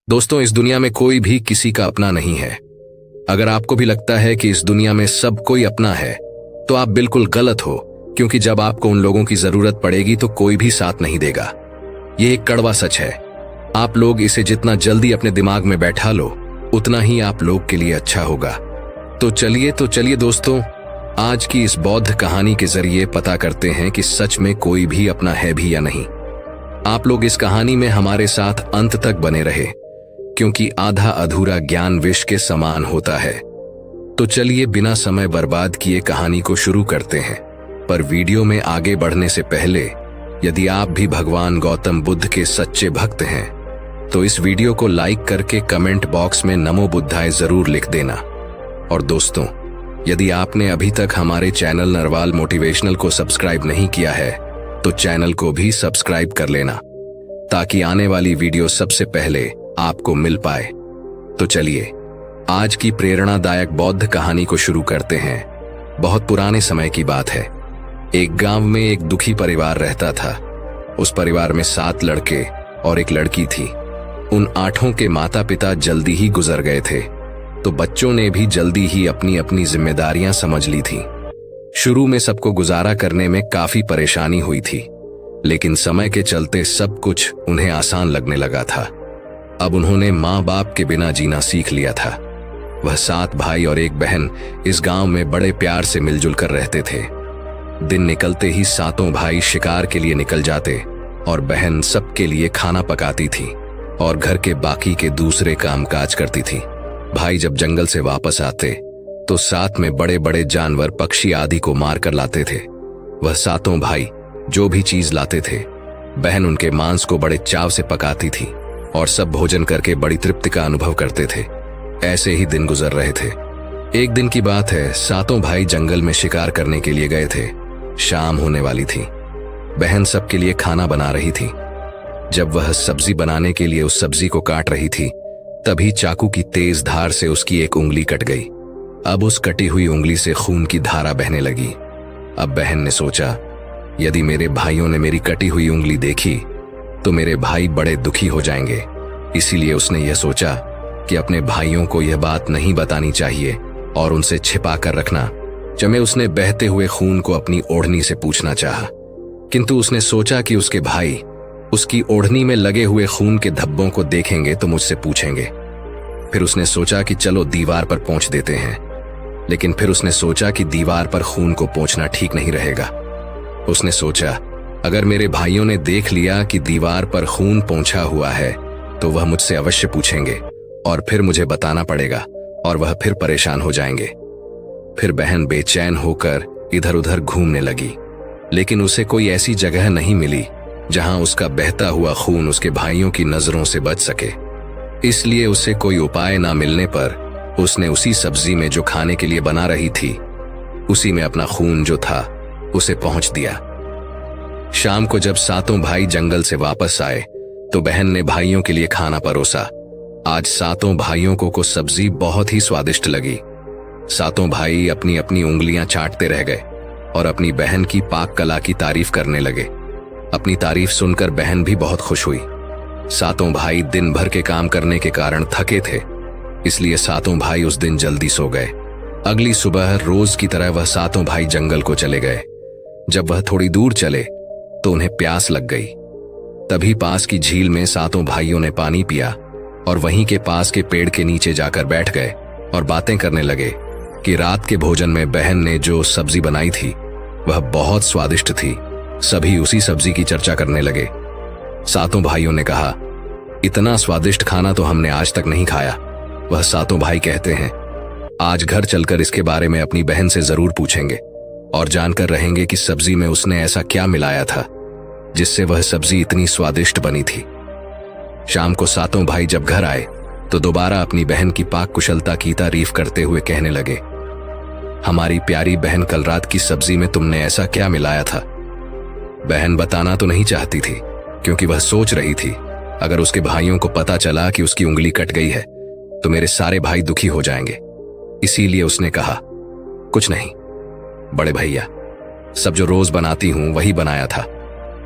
दोस्तों, इस दुनिया में कोई भी किसी का अपना नहीं है। अगर आपको भी लगता है कि इस दुनिया में सब कोई अपना है, तो आप बिल्कुल गलत हो, क्योंकि जब आपको उन लोगों की जरूरत पड़ेगी तो कोई भी साथ नहीं देगा। ये एक कड़वा सच है। आप लोग इसे जितना जल्दी अपने दिमाग में बैठा लो, उतना ही आप लोग के लिए अच्छा होगा। तो चलिए दोस्तों, आज की इस बौद्ध कहानी के जरिए पता करते हैं कि सच में कोई भी अपना है भी या नहीं। आप लोग इस कहानी में हमारे साथ अंत तक बने रहे, क्योंकि आधा अधूरा ज्ञान विष के समान होता है। तो चलिए बिना समय बर्बाद किए कहानी को शुरू करते हैं। पर वीडियो में आगे बढ़ने से पहले, यदि आप भी भगवान गौतम बुद्ध के सच्चे भक्त हैं, तो इस वीडियो को लाइक करके कमेंट बॉक्स में नमो बुद्धाय जरूर लिख देना। और दोस्तों, यदि आपने अभी तक हमारे चैनल नरवाल मोटिवेशनल को सब्सक्राइब नहीं किया है, तो चैनल को भी सब्सक्राइब कर लेना, ताकि आने वाली वीडियो सबसे पहले आपको मिल पाए। तो चलिए आज की प्रेरणादायक बौद्ध कहानी को शुरू करते हैं। बहुत पुराने समय की बात है। एक गांव में एक दुखी परिवार रहता था। उस परिवार में 7 लड़के और एक लड़की थी। उन 8 के माता पिता जल्दी ही गुजर गए थे, तो बच्चों ने भी जल्दी ही अपनी अपनी जिम्मेदारियां समझ ली थी। शुरू में सबको गुजारा करने में काफी परेशानी हुई थी, लेकिन समय के चलते सब कुछ उन्हें आसान लगने लगा था। अब उन्होंने माँ बाप के बिना जीना सीख लिया था। वह 7 भाई और एक बहन इस गांव में बड़े प्यार से मिलजुल कर रहते थे। दिन निकलते ही 7 भाई शिकार के लिए निकल जाते और बहन सबके लिए खाना पकाती थी और घर के बाकी के दूसरे कामकाज करती थी। भाई जब जंगल से वापस आते तो साथ में बड़े बड़े जानवर, पक्षी आदि को मार कर लाते थे। वह 7 भाई जो भी चीज लाते थे, बहन उनके मांस को बड़े चाव से पकाती थी और सब भोजन करके बड़ी तृप्ति का अनुभव करते थे। ऐसे ही दिन गुजर रहे थे। एक दिन की बात है, 7 भाई जंगल में शिकार करने के लिए गए थे। शाम होने वाली थी। बहन सबके लिए खाना बना रही थी। जब वह सब्जी बनाने के लिए उस सब्जी को काट रही थी, तभी चाकू की तेज धार से उसकी एक उंगली कट गई। अब उस कटी हुई उंगली से खून की धारा बहने लगी। अब बहन ने सोचा, यदि मेरे भाइयों ने मेरी कटी हुई उंगली देखी तो मेरे भाई बड़े दुखी हो जाएंगे। इसीलिए उसने यह सोचा कि अपने भाइयों को यह बात नहीं बतानी चाहिए और उनसे छिपा कर रखना। जब उसने बहते हुए खून को अपनी ओढ़नी से पूछना चाहा, किंतु उसने सोचा कि उसके भाई उसकी ओढ़नी में लगे हुए खून के धब्बों को देखेंगे तो मुझसे पूछेंगे। फिर उसने सोचा कि चलो दीवार पर पोंछ देते हैं, लेकिन फिर उसने सोचा कि दीवार पर खून को पोंछना ठीक नहीं रहेगा। उसने सोचा, अगर मेरे भाइयों ने देख लिया कि दीवार पर खून पोंछा हुआ है तो वह मुझसे अवश्य पूछेंगे और फिर मुझे बताना पड़ेगा और वह फिर परेशान हो जाएंगे। फिर बहन बेचैन होकर इधर उधर घूमने लगी, लेकिन उसे कोई ऐसी जगह नहीं मिली जहां उसका बहता हुआ खून उसके भाइयों की नजरों से बच सके। इसलिए उसे कोई उपाय ना मिलने पर उसने उसी सब्जी में जो खाने के लिए बना रही थी, उसी में अपना खून जो था उसे पहुंच दिया। शाम को जब 7 भाई जंगल से वापस आए तो बहन ने भाइयों के लिए खाना परोसा। आज 7 भाइयों को सब्जी बहुत ही स्वादिष्ट लगी। 7 भाई अपनी अपनी उंगलियां चाटते रह गए और अपनी बहन की पाक कला की तारीफ करने लगे। अपनी तारीफ सुनकर बहन भी बहुत खुश हुई। 7 भाई दिन भर के काम करने के कारण थके थे, इसलिए 7 भाई उस दिन जल्दी सो गए। अगली सुबह रोज की तरह वह 7 भाई जंगल को चले गए। जब वह थोड़ी दूर चले तो उन्हें प्यास लग गई। तभी पास की झील में 7 भाइयों ने पानी पिया और वहीं के पास के पेड़ के नीचे जाकर बैठ गए और बातें करने लगे कि रात के भोजन में बहन ने जो सब्जी बनाई थी वह बहुत स्वादिष्ट थी। सभी उसी सब्जी की चर्चा करने लगे। 7 भाइयों ने कहा, इतना स्वादिष्ट खाना तो हमने आज तक नहीं खाया। वह 7 भाई कहते हैं, आज घर चलकर इसके बारे में अपनी बहन से जरूर पूछेंगे और जानकर रहेंगे कि सब्जी में उसने ऐसा क्या मिलाया था जिससे वह सब्जी इतनी स्वादिष्ट बनी थी। शाम को 7 भाई जब घर आए तो दोबारा अपनी बहन की पाक कुशलता की तारीफ करते हुए कहने लगे, हमारी प्यारी बहन, कल रात की सब्जी में तुमने ऐसा क्या मिलाया था? बहन बताना तो नहीं चाहती थी, क्योंकि वह सोच रही थी, अगर उसके भाइयों को पता चला कि उसकी उंगली कट गई है तो मेरे सारे भाई दुखी हो जाएंगे। इसीलिए उसने कहा, कुछ नहीं बड़े भैया, सब जो रोज बनाती हूं वही बनाया था।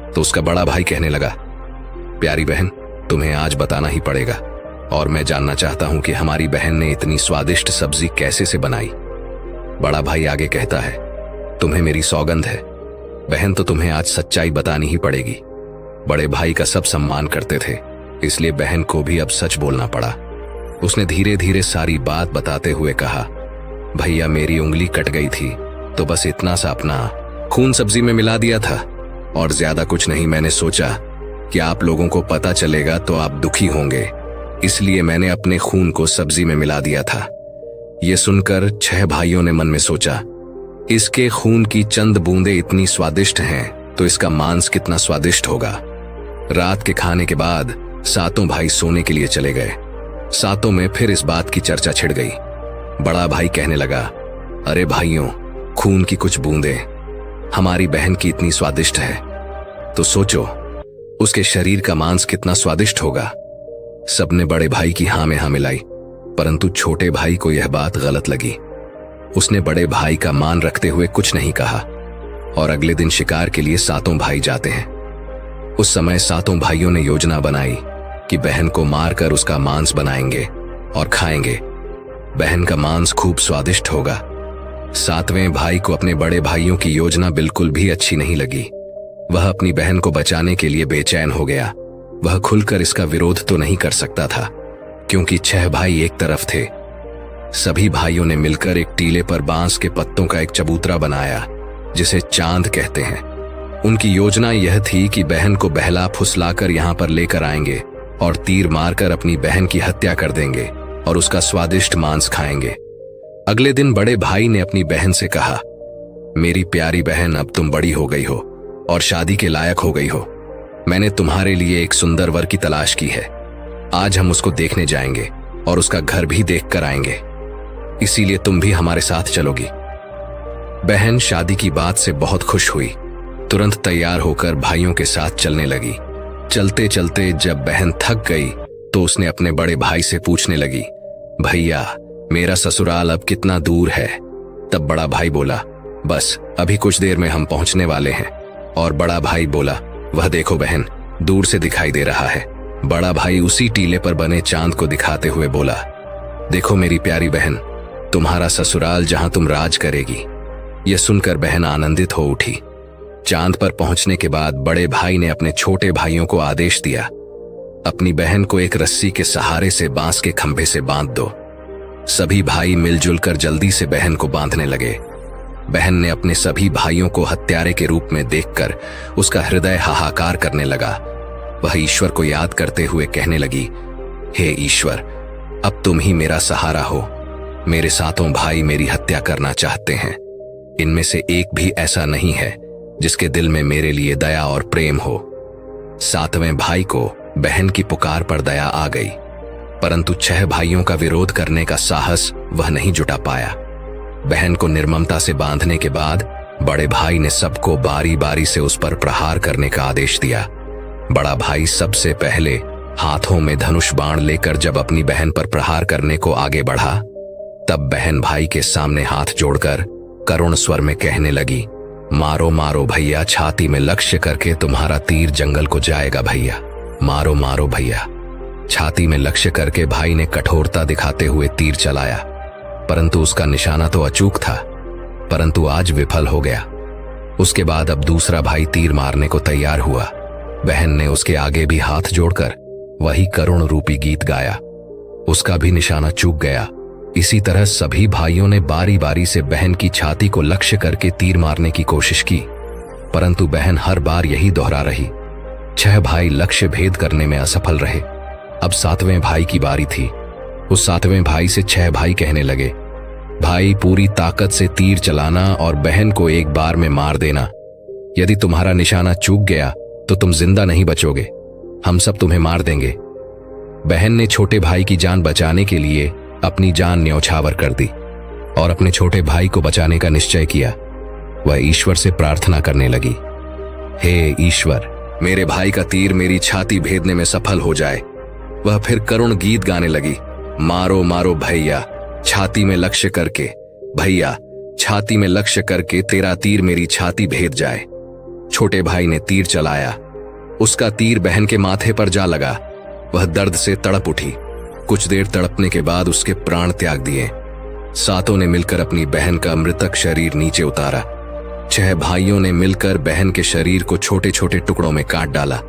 तो उसका बड़ा भाई कहने लगा, प्यारी बहन, तुम्हें आज बताना ही पड़ेगा। और मैं जानना चाहता हूं कि हमारी बहन ने इतनी स्वादिष्ट सब्जी कैसे से बनाई। बड़ा भाई आगे कहता है, तुम्हें मेरी सौगंध है बहन, तो तुम्हें आज सच्चाई बतानी ही पड़ेगी। बड़े भाई का सब सम्मान करते थे, इसलिए बहन को भी अब सच बोलना पड़ा। उसने धीरे धीरे सारी बात बताते हुए कहा, भैया मेरी उंगली कट गई थी तो बस इतना सा अपना खून सब्जी में मिला दिया था और ज्यादा कुछ नहीं। मैंने सोचा कि आप लोगों को पता चलेगा तो आप दुखी होंगे, इसलिए मैंने अपने खून को सब्जी में मिला दिया था। यह सुनकर 6 भाइयों ने मन में सोचा, इसके खून की चंद बूंदें इतनी स्वादिष्ट हैं तो इसका मांस कितना स्वादिष्ट होगा। रात के खाने के बाद 7 भाई सोने के लिए चले गए। 7 में फिर इस बात की चर्चा छिड़ गई। बड़ा भाई कहने लगा, अरे भाइयों, खून की कुछ बूंदें हमारी बहन की इतनी स्वादिष्ट है तो सोचो उसके शरीर का मांस कितना स्वादिष्ट होगा। सबने बड़े भाई की हाँ में हाँ मिलाई, परंतु छोटे भाई को यह बात गलत लगी। उसने बड़े भाई का मान रखते हुए कुछ नहीं कहा और अगले दिन शिकार के लिए 7 भाई जाते हैं। उस समय 7 भाइयों ने योजना बनाई कि बहन को मारकर उसका मांस बनाएंगे और खाएंगे। बहन का मांस खूब स्वादिष्ट होगा। 7वें भाई को अपने बड़े भाइयों की योजना बिल्कुल भी अच्छी नहीं लगी। वह अपनी बहन को बचाने के लिए बेचैन हो गया। वह खुलकर इसका विरोध तो नहीं कर सकता था क्योंकि 6 भाई एक तरफ थे। सभी भाइयों ने मिलकर एक टीले पर बांस के पत्तों का एक चबूतरा बनाया जिसे चांद कहते हैं। उनकी योजना यह थी कि बहन को बहला फुसलाकर यहाँ पर लेकर आएंगे और तीर मारकर अपनी बहन की हत्या कर देंगे और उसका स्वादिष्ट मांस खाएंगे। अगले दिन बड़े भाई ने अपनी बहन से कहा, मेरी प्यारी बहन, अब तुम बड़ी हो गई हो और शादी के लायक हो गई हो। मैंने तुम्हारे लिए एक सुंदर वर की तलाश की है। आज हम उसको देखने जाएंगे और उसका घर भी देख कर आएंगे, इसीलिए तुम भी हमारे साथ चलोगी। बहन शादी की बात से बहुत खुश हुई। तुरंत तैयार होकर भाइयों के साथ चलने लगी। चलते चलते जब बहन थक गई तो उसने अपने बड़े भाई से पूछने लगी, भैया मेरा ससुराल अब कितना दूर है? तब बड़ा भाई बोला, बस अभी कुछ देर में हम पहुंचने वाले हैं। और बड़ा भाई बोला, वह देखो बहन, दूर से दिखाई दे रहा है। बड़ा भाई उसी टीले पर बने चांद को दिखाते हुए बोला, देखो मेरी प्यारी बहन, तुम्हारा ससुराल जहां तुम राज करेगी। यह सुनकर बहन आनंदित हो उठी। चांद पर पहुंचने के बाद बड़े भाई ने अपने छोटे भाइयों को आदेश दिया, अपनी बहन को एक रस्सी के सहारे से बांस के खंभे से बांध दो। सभी भाई मिलजुल कर जल्दी से बहन को बांधने लगे। बहन ने अपने सभी भाइयों को हत्यारे के रूप में देखकर उसका हृदय हाहाकार करने लगा। वह ईश्वर को याद करते हुए कहने लगी, हे ईश्वर, अब तुम ही मेरा सहारा हो। मेरे 7 भाई मेरी हत्या करना चाहते हैं। इनमें से एक भी ऐसा नहीं है जिसके दिल में मेरे लिए दया और प्रेम हो। 7वें भाई को बहन की पुकार पर दया आ गई, परंतु 6 भाइयों का विरोध करने का साहस वह नहीं जुटा पाया। बहन को निर्ममता से बांधने के बाद बड़े भाई ने सबको बारी बारी से उस पर प्रहार करने का आदेश दिया। बड़ा भाई सबसे पहले हाथों में धनुष बाण लेकर जब अपनी बहन पर प्रहार करने को आगे बढ़ा, तब बहन भाई के सामने हाथ जोड़कर करुण स्वर में कहने लगी, मारो मारो भैया, छाती में लक्ष्य करके तुम्हारा तीर जंगल को जाएगा भैया। मारो मारो भैया। छाती में लक्ष्य करके भाई ने कठोरता दिखाते हुए तीर चलाया, परंतु उसका निशाना तो अचूक था, परंतु आज विफल हो गया। उसके बाद अब दूसरा भाई तीर मारने को तैयार हुआ। बहन ने उसके आगे भी हाथ जोड़कर वही करुण रूपी गीत गाया। उसका भी निशाना चूक गया। इसी तरह सभी भाइयों ने बारी बारी से बहन की छाती को लक्ष्य करके तीर मारने की कोशिश की, परंतु बहन हर बार यही दोहरा रही। 6 भाई लक्ष्य भेद करने में असफल रहे। अब 7वें भाई की बारी थी। उस 7वें भाई से 6 भाई कहने लगे, भाई पूरी ताकत से तीर चलाना और बहन को एक बार में मार देना। यदि तुम्हारा निशाना चूक गया तो तुम जिंदा नहीं बचोगे, हम सब तुम्हें मार देंगे। बहन ने छोटे भाई की जान बचाने के लिए अपनी जान न्यौछावर कर दी और अपने छोटे भाई को बचाने का निश्चय किया। वह ईश्वर से प्रार्थना करने लगी, हे ईश्वर, मेरे भाई का तीर मेरी छाती भेदने में सफल हो जाए। वह फिर करुण गीत गाने लगी, मारो मारो भैया, छाती में लक्ष्य करके, भैया छाती में लक्ष्य करके तेरा तीर मेरी छाती भेद जाए। छोटे भाई ने तीर चलाया। उसका तीर बहन के माथे पर जा लगा। वह दर्द से तड़प उठी। कुछ देर तड़पने के बाद उसके प्राण त्याग दिए। सातों ने मिलकर अपनी बहन का मृतक शरीर नीचे उतारा। 6 भाइयों ने मिलकर बहन के शरीर को छोटे छोटे टुकड़ों में काट डाला।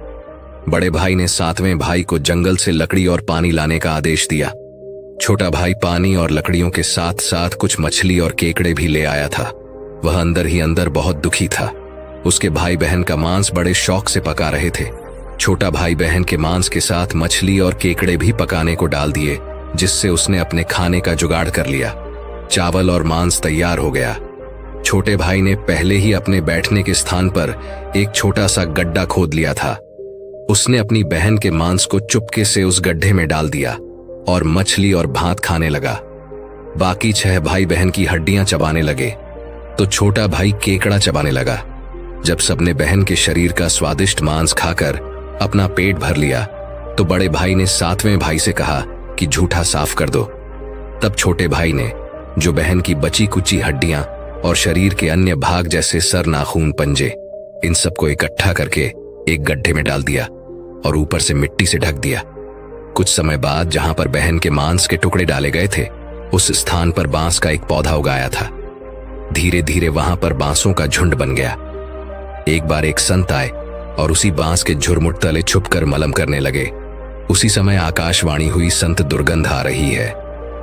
बड़े भाई ने 7वें भाई को जंगल से लकड़ी और पानी लाने का आदेश दिया। छोटा भाई पानी और लकड़ियों के साथ साथ कुछ मछली और केकड़े भी ले आया था। वह अंदर ही अंदर बहुत दुखी था। उसके भाई बहन का मांस बड़े शौक से पका रहे थे। छोटा भाई बहन के मांस के साथ मछली और केकड़े भी पकाने को डाल दिए, जिससे उसने अपने खाने का जुगाड़ कर लिया। चावल और मांस तैयार हो गया। छोटे भाई ने पहले ही अपने बैठने के स्थान पर एक छोटा सा गड्ढा खोद लिया था। उसने अपनी बहन के मांस को चुपके से उस गड्ढे में डाल दिया और मछली और भात खाने लगा। बाकी 6 भाई बहन की हड्डियां चबाने लगे तो छोटा भाई केकड़ा चबाने लगा। जब सबने बहन के शरीर का स्वादिष्ट मांस खाकर अपना पेट भर लिया तो बड़े भाई ने 7वें भाई से कहा कि झूठा साफ कर दो। तब छोटे भाई ने, जो बहन की बची कुची हड्डियां और शरीर के अन्य भाग जैसे सर, नाखून, पंजे, इन सबको इकट्ठा करके एक गड्ढे में डाल दिया और ऊपर से मिट्टी से ढक दिया। कुछ समय बाद जहां पर बहन के मांस के टुकड़े डाले गए थे, उस स्थान पर बांस का एक पौधा उगाया था। धीरे धीरे वहां पर बांसों का झुंड बन गया। एक बार एक संत आए और उसी बांस के झुरमुट तले छुपकर मलम करने लगे। उसी समय आकाशवाणी हुई, संत दुर्गंध आ रही है,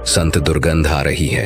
संत दुर्गंध आ रही है।